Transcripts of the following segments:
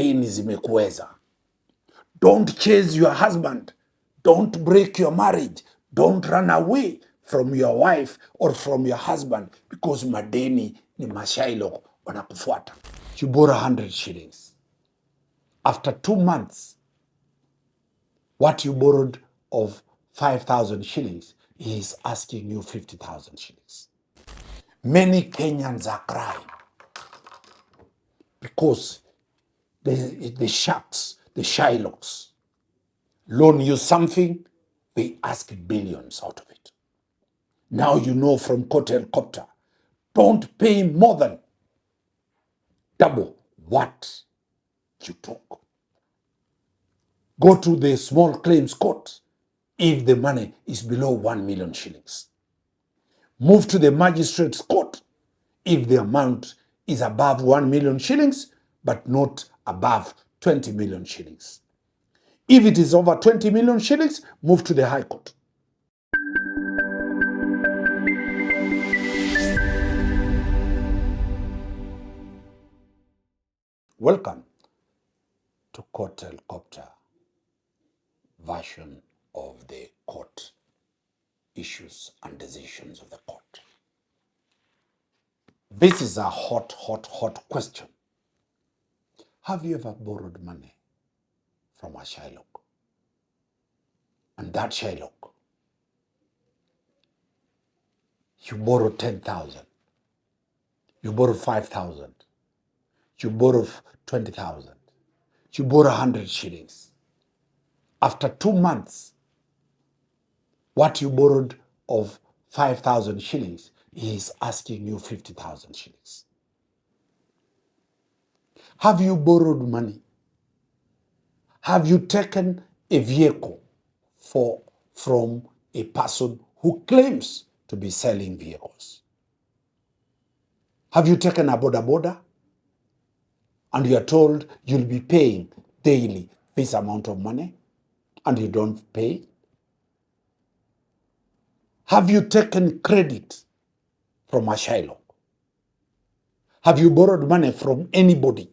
deni zimekuweza. Don't chase your husband. Don't break your marriage. Don't run away from your wife or from your husband because madeni ni mashailo wanakufuata. You borrow 100 shillings. After 2 months, what you borrowed of 5,000 shillings, he is asking you 50,000 shillings. Many Kenyans are crying because the sharks, the Shylocks, loan you something, they ask billions out of it. Now you know from helicopter, don't pay more than double what you took. Go to the small claims court if the money is below 1 million shillings. Move to the magistrate's court if the amount is above 1 million shillings, but not above 20 million shillings. If it is over 20 million shillings, move to the High Court. Welcome to Court Helicopter version of the court issues and decisions of the court. This is a hot question. Have you ever borrowed money from a Shylock? And that Shylock, you borrowed 10,000, you borrowed 5,000, you borrowed 20,000, you borrowed 100 shillings. After 2 months, what you borrowed of 5,000 shillings, he is asking you 50,000 shillings. Have you borrowed money? Have you taken a vehicle from a person who claims to be selling vehicles? Have you taken a boda and you are told you'll be paying daily this amount of money and you don't pay? Have you taken credit from a Shylock? Have you borrowed money from anybody,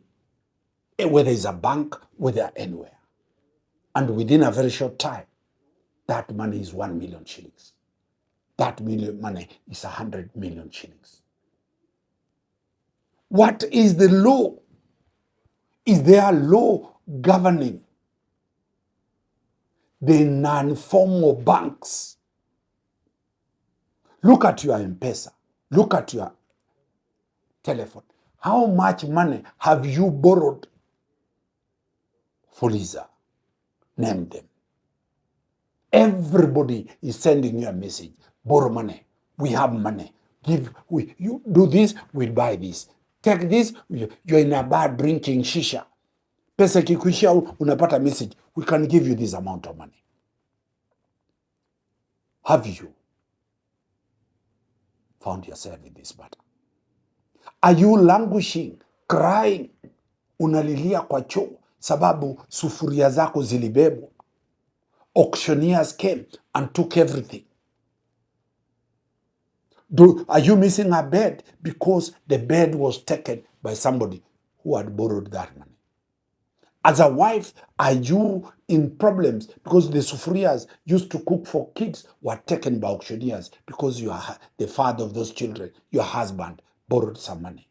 whether it's a bank, whether anywhere? And within a very short time, that money is 1 million shillings. That money is 100 million shillings. What is the law? Is there a law governing the non-formal banks? Look at your M-Pesa. Look at your telephone. How much money have you borrowed? Fuliza, name them. Everybody is sending you a message. Borrow money. We have money. You do this, we'll buy this. Take this, you're in a bar drinking shisha. Pesa kikuishia unapata message. We can give you this amount of money. Have you found yourself in this matter? Are you languishing, crying, unalilia kwa choo sababu sufuria zako zilibebwa? Auctioneers came and took everything. Are you missing a bed because the bed was taken by somebody who had borrowed that money? As a wife, are you in problems because the sufurias used to cook for kids were taken by auctioneers because you are the father of those children, your husband borrowed some money?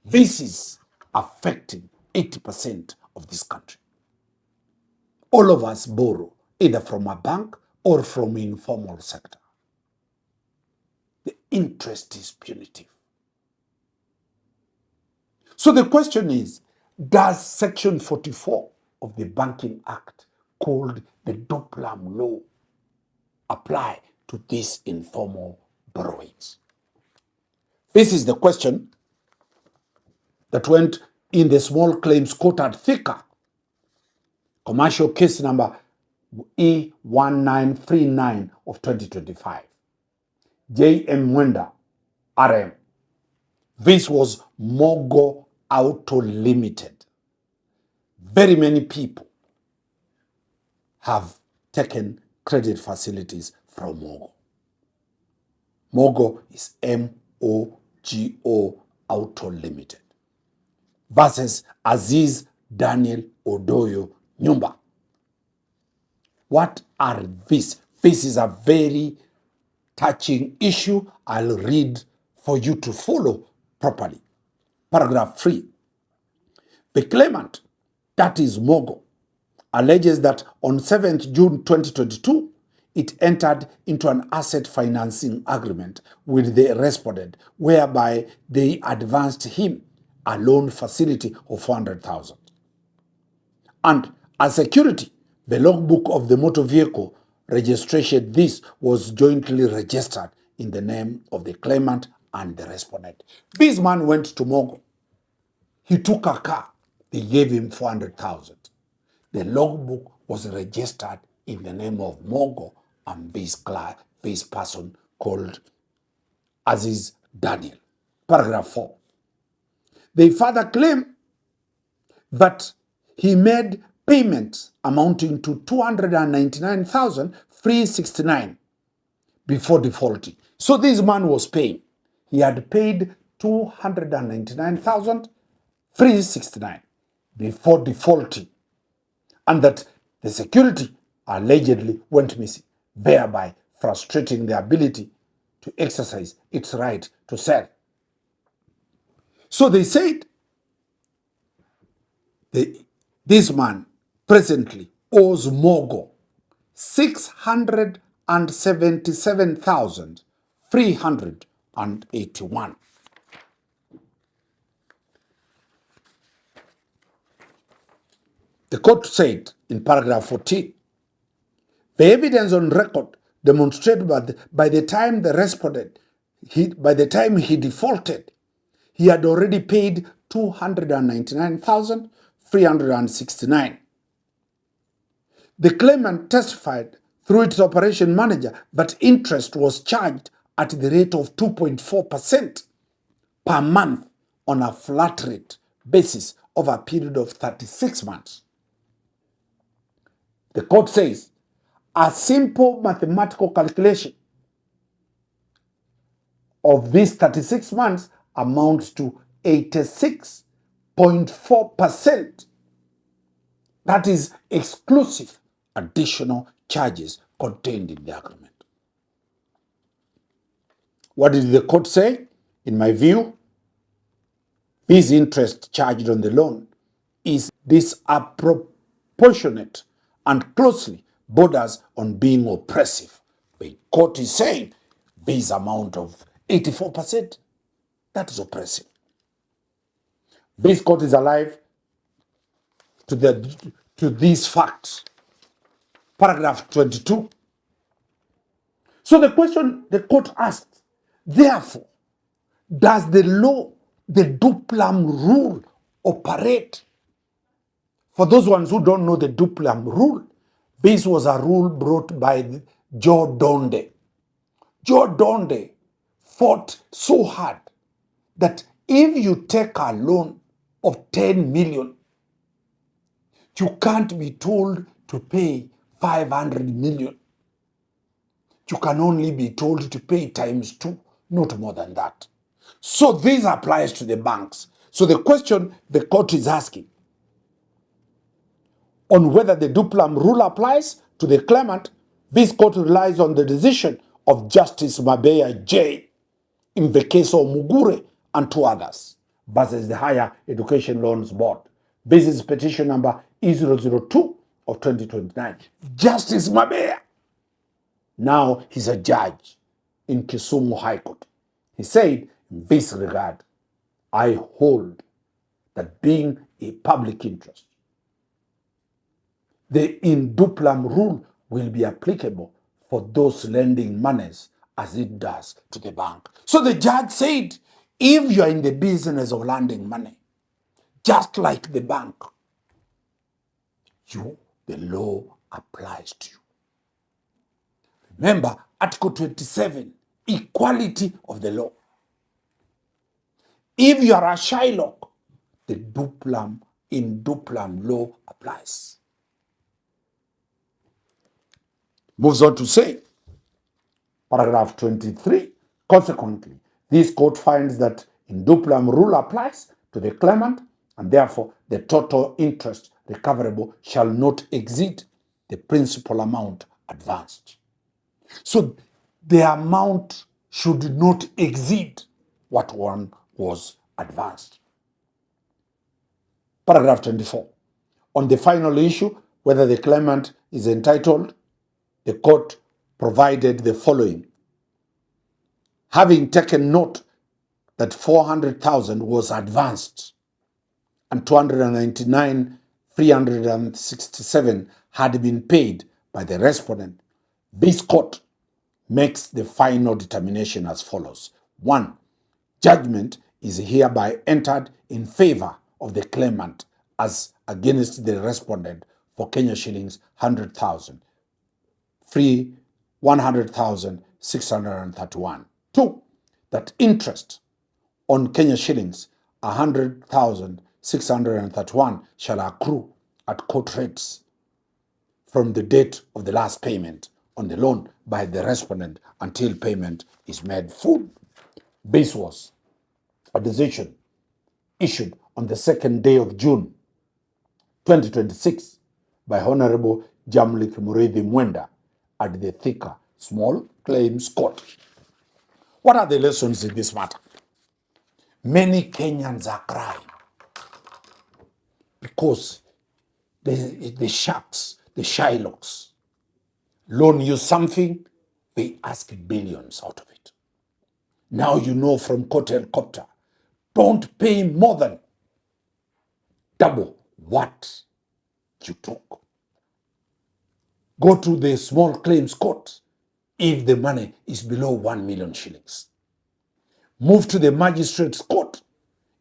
This is affecting 80% of this country. All of us borrow either from a bank or from informal sector. The interest is punitive. So the question is, does Section 44 of the Banking Act, called the duplum law, apply to these informal borrowings? This is the question that went in the small claims court at Thika, commercial case number E1939 of 2025. J.M. Mwenda, RM. This was Mogo Auto Limited. Very many people have taken credit facilities from Mogo. Mogo is M-O-G-O Auto Limited. versus Aziz Daniel Odoyo Nyumba. What are these? This is a very touching issue. I'll read for you to follow properly. Paragraph 3. The claimant, that is Mogo, alleges that on 7th June 2022, it entered into an asset financing agreement with the respondent, whereby they advanced him a loan facility of 400,000. And as security, the logbook of the motor vehicle registration, this was jointly registered in the name of the claimant and the respondent. This man went to Mogo. He took a car. They gave him 400,000. The logbook was registered in the name of Mogo and this person called Aziz Daniel. Paragraph 4. They further claim that he made payments amounting to 299,369 before defaulting. So this man was paying. He had paid 299,369 before defaulting, and that the security allegedly went missing, thereby frustrating the ability to exercise its right to sell. So they said this man presently owes Mogo 677,381. The court said in paragraph 14, the evidence on record demonstrated by the time the respondent, by the time he defaulted, he had already paid 299,369. The claimant testified through its operation manager that interest was charged at the rate of 2.4% per month on a flat rate basis over a period of 36 months. The court says a simple mathematical calculation of these 36 months amounts to 86.4%. That is exclusive additional charges contained in the agreement. What did the court say? In my view, this interest charged on the loan is disproportionate and closely borders on being oppressive. The court is saying this amount of 84%, that is oppressive. This court is alive to these facts. Paragraph 22. So the question the court asked, therefore, does the law, the duplum rule, operate? For those ones who don't know the duplum rule, this was a rule brought by Joe Donde. Joe Donde fought so hard that if you take a loan of 10 million, you can't be told to pay 500 million. You can only be told to pay times 2, not more than that. So this applies to the banks. So the question the court is asking on whether the duplum rule applies to the claimant, this court relies on the decision of Justice Mabeya J. in the case of Mugure and 2 others versus the Higher Education Loans Board. This is petition number E002 of 2029. Justice Mabeya, now he's a judge in Kisumu High Court. He said, in this regard, I hold that being a public interest, the in duplum rule will be applicable for those lending monies as it does to the bank. So the judge said, if you are in the business of lending money, just like the bank, the law applies to you. Remember, Article 27, equality of the law. If you are a Shylock, the in duplum law applies. Moves on to say, paragraph 23, consequently, this court finds that in duplum rule applies to the claimant and therefore the total interest recoverable shall not exceed the principal amount advanced. So the amount should not exceed what one was advanced. Paragraph 24. On the final issue, whether the claimant is entitled, the court provided the following. Having taken note that 400,000 was advanced and 299,367 had been paid by the respondent, this court makes the final determination as follows. 1. Judgment is hereby entered in favor of the claimant as against the respondent for Kenya shillings 100,000, free 100,631. 2. That interest on Kenya shillings 100,631 shall accrue at court rates from the date of the last payment on the loan by the respondent until payment is made full. This was a decision issued on the 2nd day of June 2026 by Honorable Jamlik Murithi Mwenda at the Thika Small Claims Court. What are the lessons in this matter? Many Kenyans are crying because the sharks, the Shylocks, loan you something, they ask billions out of it. Now you know from court helicopter, don't pay more than double what you took. Go to the small claims court if the money is below 1 million shillings. Move to the magistrate's court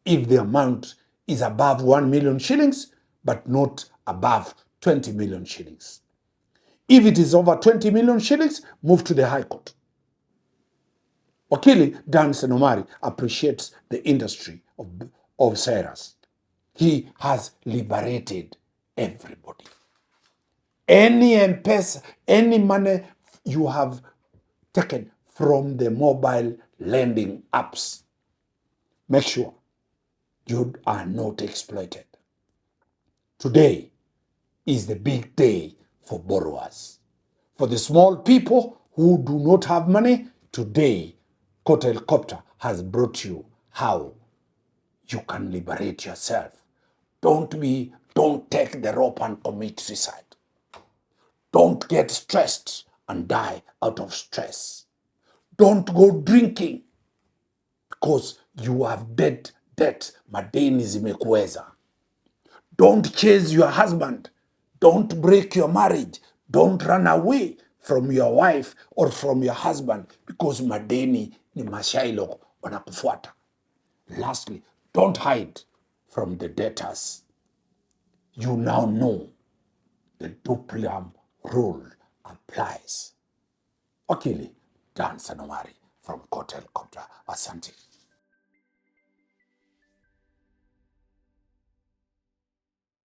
if the amount is above 1 million shillings, but not above 20 million shillings. If it is over 20 million shillings, move to the High Court. Wakili Dan Omari appreciates the industry of Cyrus. He has liberated everybody. Any M-Pesa, any money you have taken from the mobile lending apps, make sure you are not exploited. Today is the big day for borrowers. For the small people who do not have money, today Court Helicopter has brought you how you can liberate yourself. Don't take the rope and commit suicide. Don't get stressed and die out of stress. Don't go drinking because you have debt, madeni zimekuweza. Don't chase your husband. Don't break your marriage. Don't run away from your wife or from your husband because madeni ni mashailo wanakufuata. Lastly, don't hide from the debtors. You now know the duplum rule applies. Wakili Dan Omari from Court Helicopter. Asante.